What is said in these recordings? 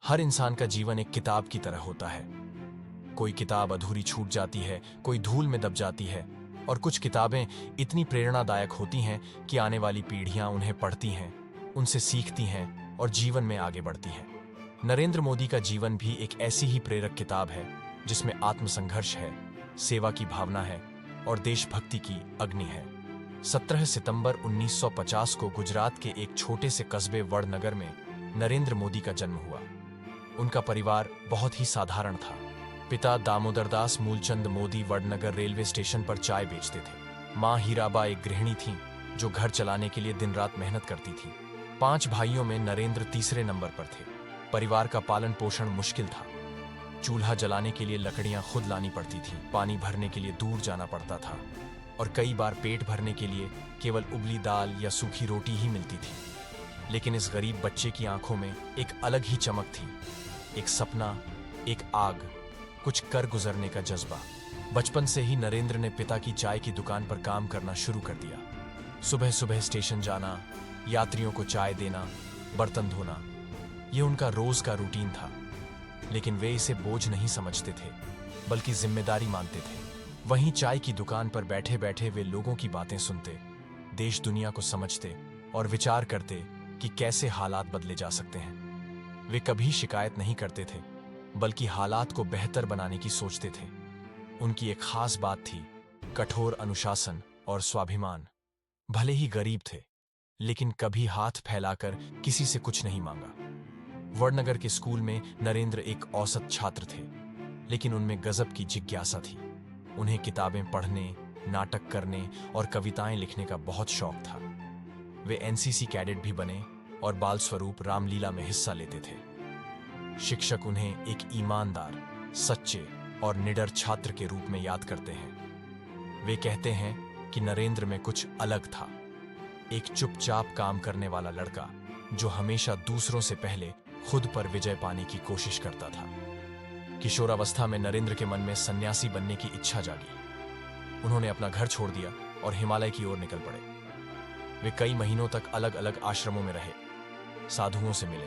हर इंसान का जीवन एक किताब की तरह होता है। कोई किताब अधूरी छूट जाती है, कोई धूल में दब जाती है, और कुछ किताबें इतनी प्रेरणादायक होती हैं कि आने वाली पीढ़ियां उन्हें पढ़ती हैं, उनसे सीखती हैं और जीवन में आगे बढ़ती हैं। नरेंद्र मोदी का जीवन भी एक ऐसी ही प्रेरक किताब है जिसमें आत्मसंघर्ष है, सेवा की भावना है और देशभक्ति की अग्नि है। 17 सितंबर 1950 को गुजरात के एक छोटे से कस्बे वडनगर में नरेंद्र मोदी का जन्म हुआ। उनका परिवार बहुत ही साधारण था। पिता दामोदरदास मूलचंद मोदी वडनगर रेलवे स्टेशन पर चाय बेचते थे। मां हीराबा एक गृहिणी थीं जो घर चलाने के लिए दिन रात मेहनत करती थीं। 5 भाइयों में नरेंद्र तीसरे नंबर पर थे। परिवार का पालन पोषण मुश्किल था। चूल्हा जलाने के लिए लकड़ियां खुद लानी पड़ती थीं, पानी भरने के लिए दूर जाना पड़ता था और कई बार पेट भरने के लिए केवल उबली दाल या सूखी रोटी ही मिलती थी। लेकिन इस गरीब बच्चे की आंखों में एक अलग ही चमक थी, एक सपना, एक आग, कुछ कर गुजरने का जज्बा। बचपन से ही नरेंद्र ने पिता की चाय की दुकान पर काम करना शुरू कर दिया। सुबह सुबह स्टेशन जाना, यात्रियों को चाय देना, बर्तन धोना, ये उनका रोज का रूटीन था। लेकिन वे इसे बोझ नहीं समझते थे, बल्कि जिम्मेदारी मानते थे। वहीं चाय की दुकान पर बैठे बैठे वे लोगों की बातें सुनते, देश दुनिया को समझते और विचार करते कि कैसे हालात बदले जा सकते हैं। वे कभी शिकायत नहीं करते थे, बल्कि हालात को बेहतर बनाने की सोचते थे। उनकी एक खास बात थी, कठोर अनुशासन और स्वाभिमान। भले ही गरीब थे, लेकिन कभी हाथ फैलाकर किसी से कुछ नहीं मांगा। वडनगर के स्कूल में नरेंद्र एक औसत छात्र थे, लेकिन उनमें गजब की जिज्ञासा थी। उन्हें किताबें पढ़ने, नाटक करने और कविताएं लिखने का बहुत शौक था। वे एनसीसी कैडेट भी बने और बाल स्वरूप रामलीला में हिस्सा लेते थे। शिक्षक उन्हें एक ईमानदार, सच्चे और निडर छात्र के रूप में याद करते हैं। वे कहते हैं कि नरेंद्र में कुछ अलग था, एक चुपचाप काम करने वाला लड़का जो हमेशा दूसरों से पहले खुद पर विजय पाने की कोशिश करता था। किशोरावस्था में नरेंद्र के मन में सन्यासी बनने की इच्छा जागी। उन्होंने अपना घर छोड़ दिया और हिमालय की ओर निकल पड़े। वे कई महीनों तक अलग अलग आश्रमों में रहे, साधुओं से मिले,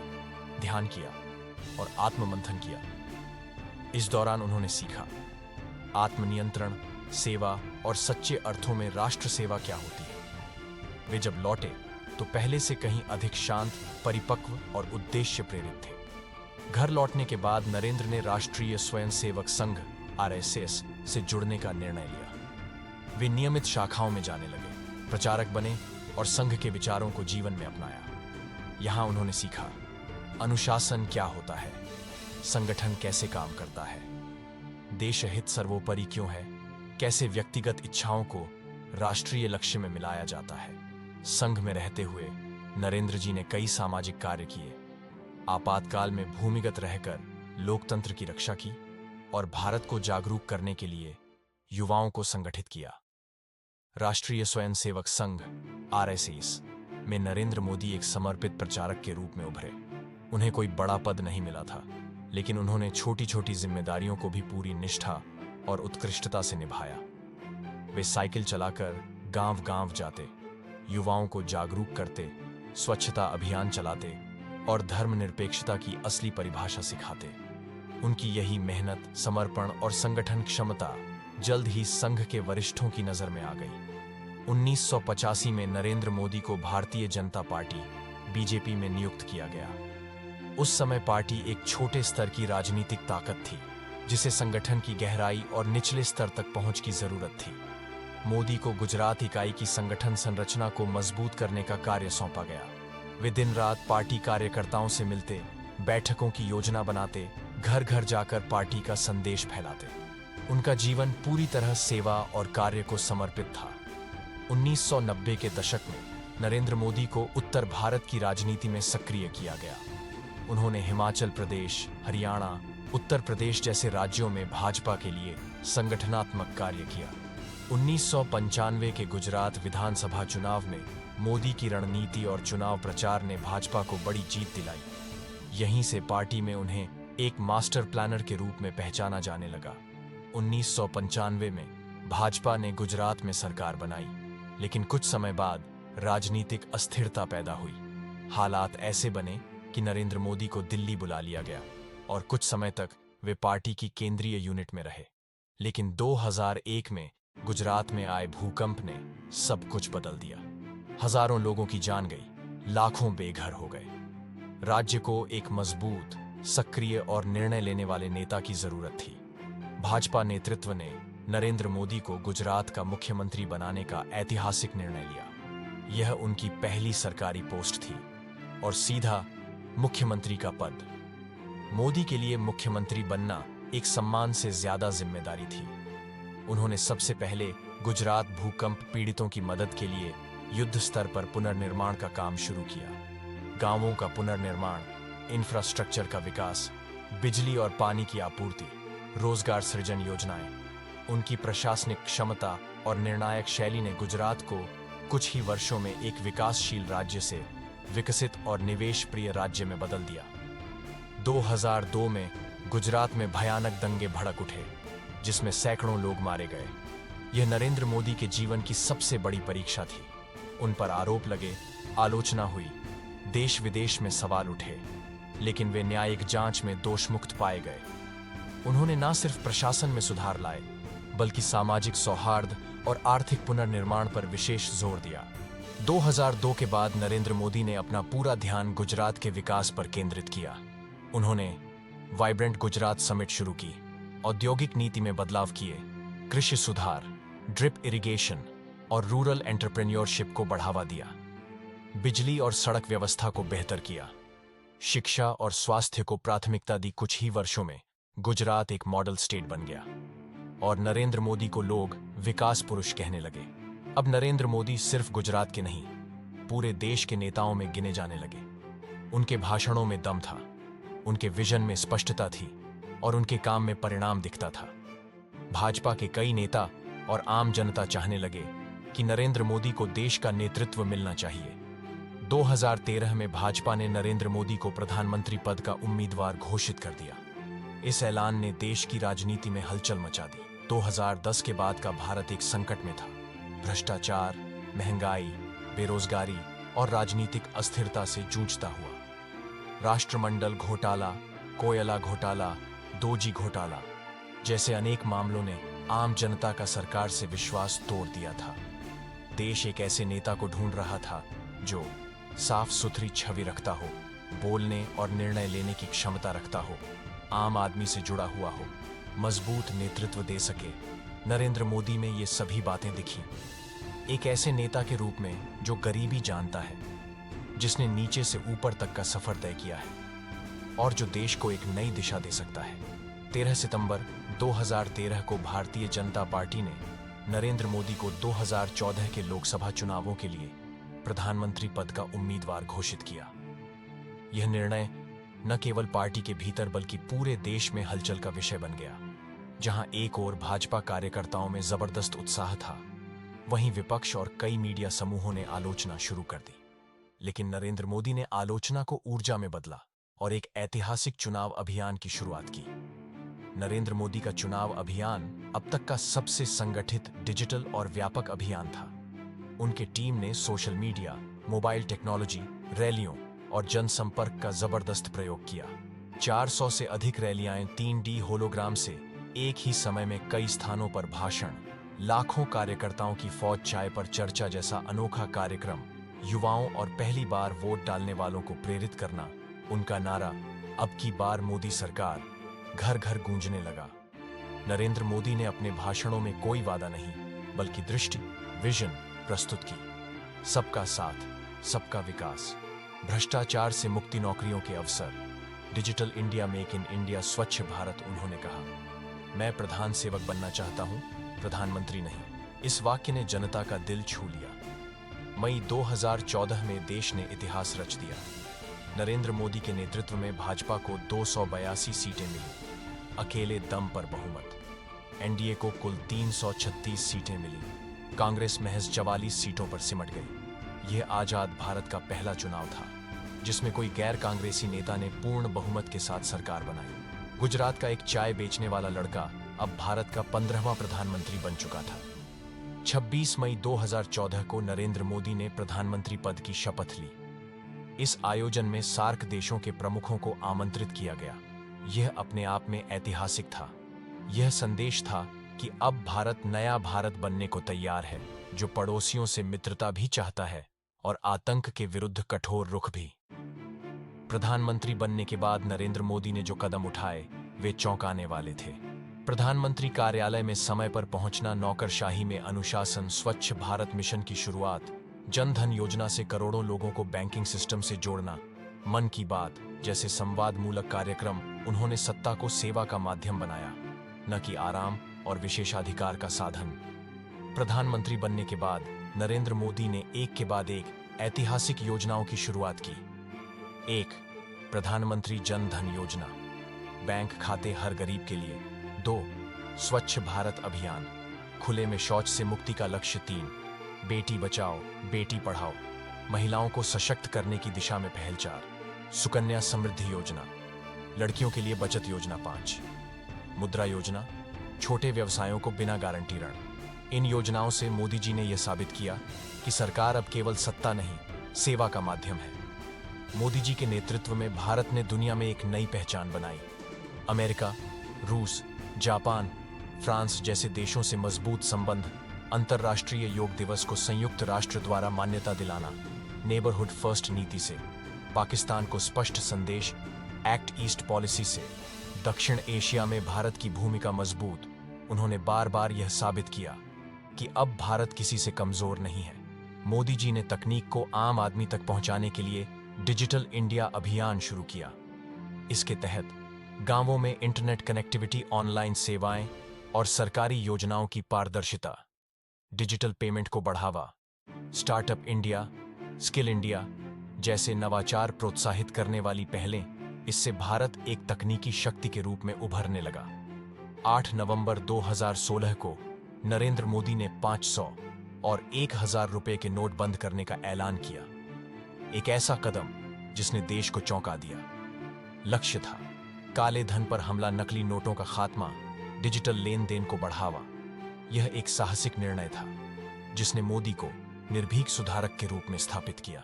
ध्यान किया और आत्ममंथन किया। इस दौरान उन्होंने सीखा आत्मनियंत्रण, सेवा और सच्चे अर्थों में राष्ट्र सेवा क्या होती है। वे जब लौटे तो पहले से कहीं अधिक शांत, परिपक्व और उद्देश्य प्रेरित थे। घर लौटने के बाद नरेंद्र ने राष्ट्रीय स्वयंसेवक संघ आरएसएस से जुड़ने का निर्णय लिया। वे नियमित शाखाओं में जाने लगे, प्रचारक बने और संघ के विचारों को जीवन में अपनाया। यहां उन्होंने सीखा अनुशासन क्या होता है, संगठन कैसे काम करता है, देशहित सर्वोपरि क्यों है, कैसे व्यक्तिगत इच्छाओं को राष्ट्रीय लक्ष्य में मिलाया जाता है। संघ में रहते हुए नरेंद्र जी ने कई सामाजिक कार्य किए। आपातकाल में भूमिगत रहकर लोकतंत्र की रक्षा की और भारत को जागरूक करने के लिए युवाओं को संगठित किया। राष्ट्रीय स्वयंसेवक संघ आरएसएस में नरेंद्र मोदी एक समर्पित प्रचारक के रूप में उभरे। उन्हें कोई बड़ा पद नहीं मिला था, लेकिन उन्होंने छोटी छोटी जिम्मेदारियों को भी पूरी निष्ठा और उत्कृष्टता से निभाया। वे साइकिल चलाकर गांव-गांव जाते, युवाओं को जागरूक करते, स्वच्छता अभियान चलाते और धर्मनिरपेक्षता की असली परिभाषा सिखाते। उनकी यही मेहनत, समर्पण और संगठन क्षमता जल्द ही संघ के वरिष्ठों की नजर में आ गई। 1985 में नरेंद्र मोदी को भारतीय जनता पार्टी बीजेपी में नियुक्त किया गया। उस समय पार्टी एक छोटे स्तर की राजनीतिक ताकत थी, जिसे संगठन की गहराई और निचले स्तर तक पहुंच की जरूरत थी। मोदी को गुजरात इकाई की संगठन संरचना को मजबूत करने का कार्य सौंपा गया। वे दिन रात पार्टी कार्यकर्ताओं से मिलते, बैठकों की योजना बनाते, घर घर जाकर पार्टी का संदेश फैलाते। उनका जीवन पूरी तरह सेवा और कार्य को समर्पित था। 1990 के दशक में नरेंद्र मोदी को उत्तर भारत की राजनीति में सक्रिय किया गया। उन्होंने हिमाचल प्रदेश, हरियाणा, उत्तर प्रदेश जैसे राज्यों में भाजपा के लिए संगठनात्मक कार्य किया। 1995 के गुजरात विधानसभा चुनाव में मोदी की रणनीति और चुनाव प्रचार ने भाजपा को बड़ी जीत दिलाई। यहीं से पार्टी में उन्हें एक मास्टर प्लानर के रूप में पहचाना जाने लगा। 1995 में भाजपा ने गुजरात में सरकार बनाई, लेकिन कुछ समय बाद राजनीतिक अस्थिरता पैदा हुई। हालात ऐसे बने कि नरेंद्र मोदी को दिल्ली बुला लिया गया और कुछ समय तक वे पार्टी की केंद्रीय यूनिट में रहे। लेकिन 2001 में गुजरात में आए भूकंप ने सब कुछ बदल दिया। हजारों लोगों की जान गई, लाखों बेघर हो गए। राज्य को एक मजबूत, सक्रिय और निर्णय लेने वाले नेता की जरूरत थी। भाजपा नेतृत्व ने नरेंद्र मोदी को गुजरात का मुख्यमंत्री बनाने का ऐतिहासिक निर्णय लिया। यह उनकी पहली सरकारी पोस्ट थी और सीधा मुख्यमंत्री का पद। मोदी के लिए मुख्यमंत्री बनना एक सम्मान से ज्यादा जिम्मेदारी थी। उन्होंने सबसे पहले गुजरात भूकंप पीड़ितों की मदद के लिए युद्ध स्तर पर पुनर्निर्माण का काम शुरू किया। गांवों का पुनर्निर्माण, इंफ्रास्ट्रक्चर का विकास, बिजली और पानी की आपूर्ति, रोजगार सृजन योजनाएं। उनकी प्रशासनिक क्षमता और निर्णायक शैली ने गुजरात को कुछ ही वर्षों में एक विकासशील राज्य से विकसित और निवेश प्रिय राज्य में बदल दिया। 2002 में गुजरात में भयानक दंगे भड़क उठे, जिसमें सैकड़ों लोग मारे गए। यह नरेंद्र मोदी के जीवन की सबसे बड़ी परीक्षा थी। उन पर आरोप लगे, आलोचना हुई, देश विदेश में सवाल उठे, लेकिन वे न्यायिक जांच में दोषमुक्त पाए गए। उन्होंने न सिर्फ प्रशासन में सुधार लाए, बल्कि सामाजिक सौहार्द और आर्थिक पुनर्निर्माण पर विशेष जोर दिया। 2002 के बाद नरेंद्र मोदी ने अपना पूरा ध्यान गुजरात के विकास पर केंद्रित किया। उन्होंने वाइब्रेंट गुजरात समिट शुरू की, औद्योगिक नीति में बदलाव किए, कृषि सुधार, ड्रिप इरिगेशन और रूरल एंटरप्रेन्योरशिप को बढ़ावा दिया, बिजली और सड़क व्यवस्था को बेहतर किया, शिक्षा और स्वास्थ्य को प्राथमिकता दी। कुछ ही वर्षों में गुजरात एक मॉडल स्टेट बन गया और नरेंद्र मोदी को लोग विकास पुरुष कहने लगे। अब नरेंद्र मोदी सिर्फ गुजरात के नहीं, पूरे देश के नेताओं में गिने जाने लगे। उनके भाषणों में दम था, उनके विजन में स्पष्टता थी और उनके काम में परिणाम दिखता था। भाजपा के कई नेता और आम जनता चाहने लगे कि नरेंद्र मोदी को देश का नेतृत्व मिलना चाहिए। 2013 में भाजपा ने नरेंद्र मोदी को प्रधानमंत्री पद का उम्मीदवार घोषित कर दिया। इस ऐलान ने देश की राजनीति में हलचल मचा दी। 2010 के बाद का भारत एक संकट में था। भ्रष्टाचार, महंगाई, बेरोजगारी और राजनीतिक अस्थिरता से जूझता हुआ। राष्ट्रमंडल घोटाला, कोयला घोटाला, 2G घोटाला जैसे अनेक मामलों ने आम जनता का सरकार से विश्वास तोड़ दिया था। देश एक ऐसे नेता को ढूंढ रहा था जो साफ सुथरी छवि रखता हो, बोलने और निर्णय लेने की क्षमता रखता हो, आम आदमी से जुड़ा हुआ हो, मजबूत नेतृत्व दे सके। नरेंद्र मोदी में ये सभी बातें दिखीं। एक ऐसे नेता के रूप में जो गरीबी जानता है, जिसने नीचे से ऊपर तक का सफर तय किया है और जो देश को एक नई दिशा दे सकता है। 13 सितंबर 2013 को भारतीय जनता पार्टी ने नरेंद्र मोदी को 2014 के लोकसभा चुनावों के लिए प्रधानमंत्री पद का उम्मीदवार घोषित किया। यह निर्णय न केवल पार्टी के भीतर बल्कि पूरे देश में हलचल का विषय बन गया। जहां एक ओर भाजपा कार्यकर्ताओं में जबरदस्त उत्साह था, वहीं विपक्ष और कई मीडिया समूहों ने आलोचना शुरू कर दी। लेकिन नरेंद्र मोदी ने आलोचना को ऊर्जा में बदला और एक ऐतिहासिक चुनाव अभियान की शुरुआत की। नरेंद्र मोदी का चुनाव अभियान अब तक का सबसे संगठित, डिजिटल और व्यापक अभियान था। उनकी टीम ने सोशल मीडिया, मोबाइल टेक्नोलॉजी, रैलियों और जनसंपर्क का जबरदस्त प्रयोग किया। 400 से अधिक रैलियां 3D होलोग्राम से एक ही समय में कई स्थानों पर भाषण, लाखों कार्यकर्ताओं की फौज, चाय पर चर्चा जैसा अनोखा कार्यक्रम, युवाओं और पहली बार वोट डालने वालों को प्रेरित करना। उनका नारा अब की बार मोदी सरकार घर घर गूंजने लगा। नरेंद्र मोदी ने अपने भाषणों में कोई वादा नहीं, बल्कि दृष्टि, विजन प्रस्तुत की। सबका साथ, सबका विकास, भ्रष्टाचार से मुक्ति, नौकरियों के अवसर, digital India, make in India, स्वच्छ भारत। उन्होंने कहा, मैं प्रधान सेवक बनना चाहता हूं, प्रधानमंत्री नहीं। इस वाक्य ने जनता का दिल छू लिया। मई 2014 में देश ने इतिहास रच दिया। नरेंद्र मोदी के नेतृत्व में भाजपा को 282 सीटें मिली, अकेले दम पर बहुमत। एनडीए को कुल 336 सीटें मिली, कांग्रेस महज 44 सीटों पर सिमट गई। यह आजाद भारत का पहला चुनाव था जिसमें कोई गैर कांग्रेसी नेता ने पूर्ण बहुमत के साथ सरकार बनाई। गुजरात का एक चाय बेचने वाला लड़का अब भारत का 15वां प्रधानमंत्री बन चुका था। 26 मई 2014 को नरेंद्र मोदी ने प्रधानमंत्री पद की शपथ ली। इस आयोजन में सार्क देशों के प्रमुखों को आमंत्रित किया गया। यह अपने आप में ऐतिहासिक था। यह संदेश था कि अब भारत नया भारत बनने को तैयार है, जो पड़ोसियों से मित्रता भी चाहता है और आतंक के विरुद्ध कठोर रुख भी। प्रधानमंत्री बनने के बाद नरेंद्र मोदी ने जो कदम उठाए वे चौंकाने वाले थे। प्रधानमंत्री कार्यालय में समय पर पहुंचना, नौकरशाही में अनुशासन, स्वच्छ भारत मिशन की शुरुआत, जन धन योजना से करोड़ों लोगों को बैंकिंग सिस्टम से जोड़ना, मन की बात जैसे संवाद मूलक कार्यक्रम उन्होंने सत्ता को सेवा का माध्यम बनाया, न कि आराम और विशेषाधिकार का साधन। प्रधानमंत्री बनने के बाद नरेंद्र मोदी ने एक के बाद एक ऐतिहासिक योजनाओं की शुरुआत की। 1. प्रधानमंत्री जन धन योजना, बैंक खाते हर गरीब के लिए। 2. स्वच्छ भारत अभियान, खुले में शौच से मुक्ति का लक्ष्य। 3. बेटी बचाओ बेटी पढ़ाओ, महिलाओं को सशक्त करने की दिशा में पहल। 4. सुकन्या समृद्धि योजना, लड़कियों के लिए बचत योजना। 5. मुद्रा योजना, छोटे व्यवसायों को बिना गारंटी ऋण। इन योजनाओं से मोदी जी ने यह साबित किया कि सरकार अब केवल सत्ता नहीं, सेवा का माध्यम है। मोदी जी के नेतृत्व में भारत ने दुनिया में एक नई पहचान बनाई। अमेरिका, रूस, जापान, फ्रांस जैसे देशों से मजबूत संबंध, अंतर्राष्ट्रीय योग दिवस को संयुक्त राष्ट्र द्वारा मान्यता दिलाना, नेबरहुड फर्स्ट नीति से, पाकिस्तान को स्पष्ट संदेश, एक्ट ईस्ट पॉलिसी से, दक्षिण एशिया में भारत की भूमिका मजबूत। उन्होंने बार बार यह साबित किया कि अब भारत किसी से कमजोर नहीं है। मोदी जी ने तकनीक को आम आदमी तक पहुंचाने के लिए डिजिटल इंडिया अभियान शुरू किया। इसके तहत गांवों में इंटरनेट कनेक्टिविटी, ऑनलाइन सेवाएं और सरकारी योजनाओं की पारदर्शिता, डिजिटल पेमेंट को बढ़ावा, स्टार्टअप इंडिया, स्किल इंडिया जैसे नवाचार प्रोत्साहित करने वाली पहलें। इससे भारत एक तकनीकी शक्ति के रूप में उभरने लगा। 8 नवंबर 2016 को नरेंद्र मोदी ने 500 और 1000 रुपए के नोट बंद करने का ऐलान किया। एक ऐसा कदम जिसने देश को चौंका दिया। लक्ष्य था काले धन पर हमला, नकली नोटों का खात्मा, डिजिटल लेन देन को बढ़ावा। यह एक साहसिक निर्णय था जिसने मोदी को निर्भीक सुधारक के रूप में स्थापित किया।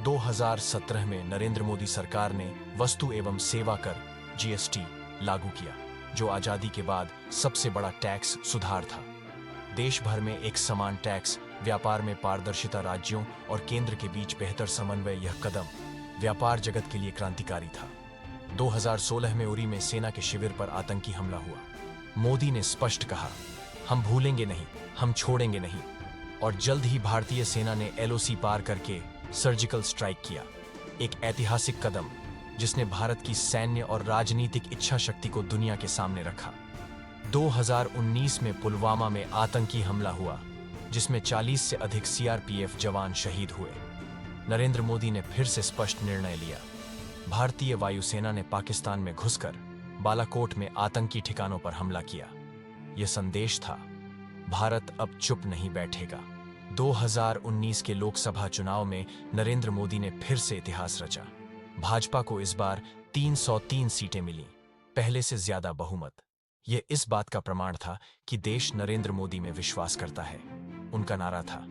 2017 में नरेंद्र मोदी सरकार ने वस्तु एवं सेवा कर (जीएसटी) लागू किया, जो आजादी के बाद सबसे बड़ा टैक्स सुधार था। देश भर में एक समान टैक्स, व्यापार में पारदर्शिता, राज्यों और केंद्र के बीच बेहतर समन्वय। यह कदम व्यापार जगत के लिए क्रांतिकारी था। 2016 में उरी में सेना के शिविर पर आतंकी हमला हुआ। मोदी ने स्पष्ट कहा, हम भूलेंगे नहीं, हम छोड़ेंगे नहीं। और जल्द ही भारतीय सेना ने एलओसी पार करके सर्जिकल स्ट्राइक किया। एक ऐतिहासिक कदम जिसने भारत की सैन्य और राजनीतिक इच्छा शक्ति को दुनिया के सामने रखा। 2019 में पुलवामा में आतंकी हमला हुआ, जिसमें 40 से अधिक सीआरपीएफ जवान शहीद हुए। नरेंद्र मोदी ने फिर से स्पष्ट निर्णय लिया। भारतीय वायुसेना ने पाकिस्तान में घुसकर बालाकोट में आतंकी ठिकानों पर हमला किया। यह संदेश था, भारत अब चुप नहीं बैठेगा। 2019 के लोकसभा चुनाव में नरेंद्र मोदी ने फिर से इतिहास रचा। भाजपा को इस बार 303 सीटें मिलीं, पहले से ज्यादा बहुमत। यह इस बात का प्रमाण था कि देश नरेंद्र मोदी में विश्वास करता है। उनका नारा था,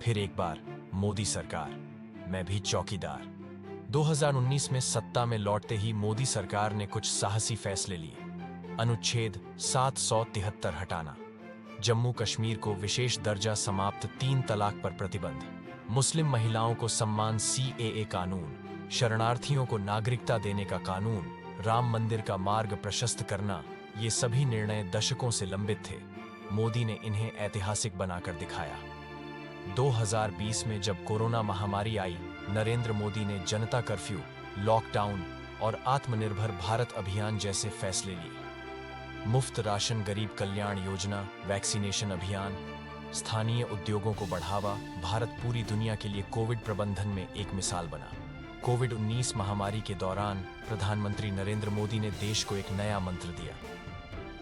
फिर एक बार मोदी सरकार, मैं भी चौकीदार। 2019 में सत्ता में लौटते ही मोदी सरकार ने कुछ साहसी फैसले लिए। अनुच्छेद 773 हटाना, जम्मू कश्मीर को विशेष दर्जा समाप्त, 3 तलाक पर प्रतिबंध, मुस्लिम महिलाओं को सम्मान, सीएए कानून, शरणार्थियों को नागरिकता देने का कानून, राम मंदिर का मार्ग प्रशस्त करना। ये सभी निर्णय दशकों से लंबित थे। मोदी ने इन्हें ऐतिहासिक बनाकर दिखाया। 2020 में जब कोरोना महामारी आई, नरेंद्र मोदी ने जनता कर्फ्यू, लॉकडाउन और आत्मनिर्भर भारत अभियान जैसे फैसले लिए। मुफ्त राशन, गरीब कल्याण योजना, वैक्सीनेशन अभियान, स्थानीय उद्योगों को बढ़ावा। भारत पूरी दुनिया के लिए कोविड प्रबंधन में एक मिसाल बना। कोविड-19 महामारी के दौरान प्रधानमंत्री नरेंद्र मोदी ने देश को एक नया मंत्र दिया,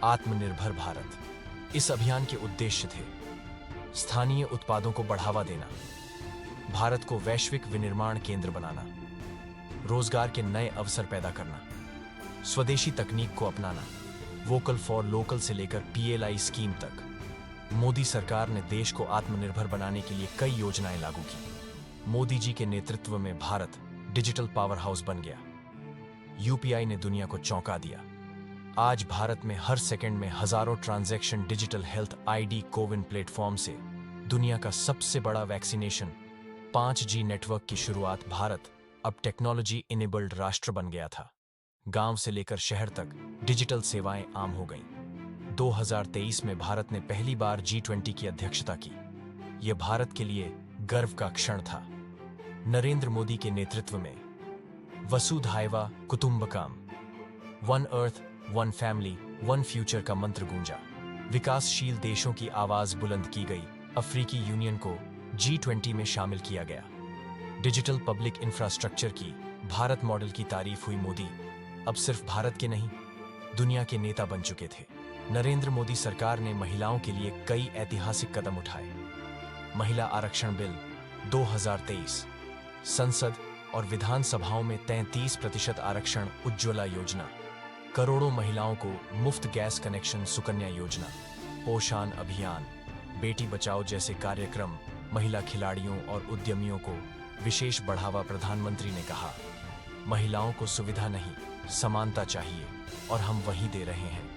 आत्मनिर्भर भारत। इस अभियान के उद्देश्य थे स्थानीय उत्पादों को बढ़ावा देना, भारत को वैश्विक विनिर्माण केंद्र बनाना, रोजगार के नए अवसर पैदा करना, स्वदेशी तकनीक को अपनाना, वोकल फॉर लोकल से लेकर पीएलआई स्कीम तक। मोदी सरकार ने देश को आत्मनिर्भर बनाने के लिए कई योजनाएं लागू की। मोदी जी के नेतृत्व में भारत डिजिटल पावर हाउस बन गया। यूपीआई ने दुनिया को चौंका दिया। आज भारत में हर सेकंड में हजारों transaction digital health ID CoWIN platform से। दुनिया का सबसे बड़ा वैक्सीनेशन 5G नेटवर्क की शुरुआत। भारत अब टेक्नोलॉजी इनेबल्ड राष्ट्र बन गया था। गांव से लेकर शहर तक डिजिटल सेवाएं आम हो गईं। 2023 में भारत ने पहली बार G20 की अध्यक्षता की। यह भारत के लिए गर्व का क्षण था। नरेंद्र मोदी के नेतृत्व में वसुधैव कुटुंबकम, one earth, one family, one future का मंत्र गूंजा। विकासशील देशों की आवाज बुलंद की गई। अफ्रीकी यूनियन को G20 में शामिल किया गया। डिजिटल पब्लिक इंफ्रास्ट्रक्चर की भारत मॉडल की तारीफ हुई। मोदी अब सिर्फ भारत के नहीं, दुनिया के नेता बन चुके थे। नरेंद्र मोदी सरकार ने महिलाओं के लिए कई ऐतिहासिक कदम उठाए। महिला आरक्षण बिल 2023, संसद और विधानसभाओं में 33% आरक्षण, उज्ज्वला योजना, करोड़ों महिलाओं को मुफ्त गैस कनेक्शन, सुकन्या योजना, पोषण अभियान, बेटी बचाओ जैसे कार्यक्रम महिला खिलाड़ियों और उद्यमियों को विशेष बढ़ावा। प्रधानमंत्री ने कहा, महिलाओं को सुविधा नहीं, समानता चाहिए और हम वही दे रहे हैं।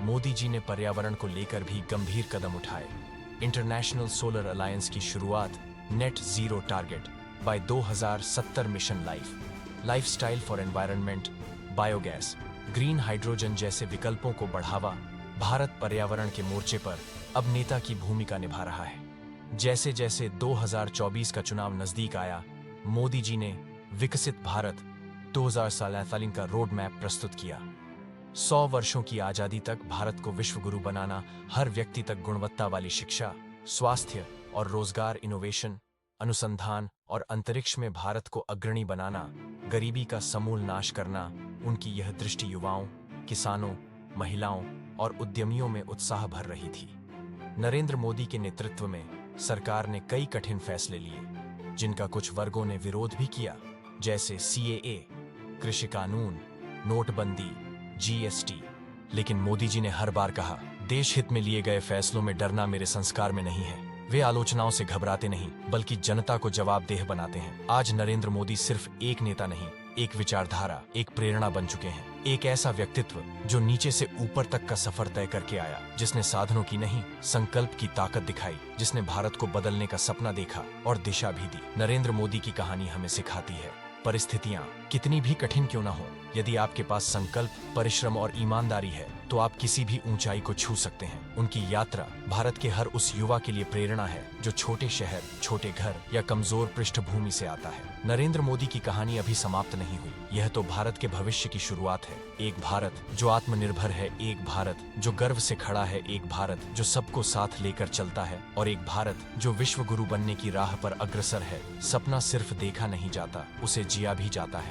मोदी जी ने पर्यावरण को लेकर भी गंभीर कदम उठाए। इंटरनेशनल सोलर अलायंस की शुरुआत, net zero target by 2070 mission lifestyle for environment, biogas, green hydrogen जैसे विकल्पों को बढ़ावा। भारत पर्यावरण के मोर्चे पर अब नेता की भूमिका निभा रहा है। जैसे जैसे 2024 का चुनाव नजदीक आया, मोदी जी ने विकसित भारत 2047 का रोड मैप प्रस्तुत किया। 100 वर्षों की आजादी तक भारत को विश्व गुरु बनाना, हर व्यक्ति तक गुणवत्ता वाली शिक्षा, स्वास्थ्य और रोजगार, इनोवेशन, अनुसंधान और अंतरिक्ष में भारत को अग्रणी बनाना, गरीबी का समूल नाश करना। उनकी यह दृष्टि युवाओं, किसानों, महिलाओं और उद्यमियों में उत्साह भर रही थी। नरेंद्र मोदी के नेतृत्व में सरकार ने कई कठिन फैसले लिए, जिनका कुछ वर्गों ने विरोध भी किया, जैसे CAA, कृषि कानून, नोटबंदी, GST। लेकिन मोदी जी ने हर बार कहा, देश हित में लिए गए फैसलों में डरना मेरे संस्कार में नहीं है। वे आलोचनाओं से घबराते नहीं, बल्कि जनता को जवाबदेह बनाते हैं। आज नरेंद्र मोदी सिर्फ एक नेता नहीं, एक विचारधारा, एक प्रेरणा बन चुके हैं। एक ऐसा व्यक्तित्व जो नीचे से ऊपर तक का सफर तय करके आया, जिसने साधनों की नहीं, संकल्प की ताकत दिखाई, जिसने भारत को बदलने का सपना देखा और दिशा भी दी। नरेंद्र मोदी की कहानी हमें सिखाती है, परिस्थितियां कितनी भी कठिन क्यों न हो, यदि आपके पास संकल्प, परिश्रम और ईमानदारी है, तो आप किसी भी ऊंचाई को छू सकते हैं। उनकी यात्रा भारत के हर उस युवा के लिए प्रेरणा है जो छोटे शहर, छोटे घर या कमजोर पृष्ठभूमि से आता है। नरेंद्र मोदी की कहानी अभी समाप्त नहीं हुई। यह तो भारत के भविष्य की शुरुआत है। एक भारत जो आत्मनिर्भर है, एक भारत जो गर्व से खड़ा है, एक भारत जो सबको साथ लेकर चलता है, और एक भारत जो विश्व गुरु बनने की राह पर अग्रसर है। सपना सिर्फ देखा नहीं जाता, उसे जिया भी जाता है।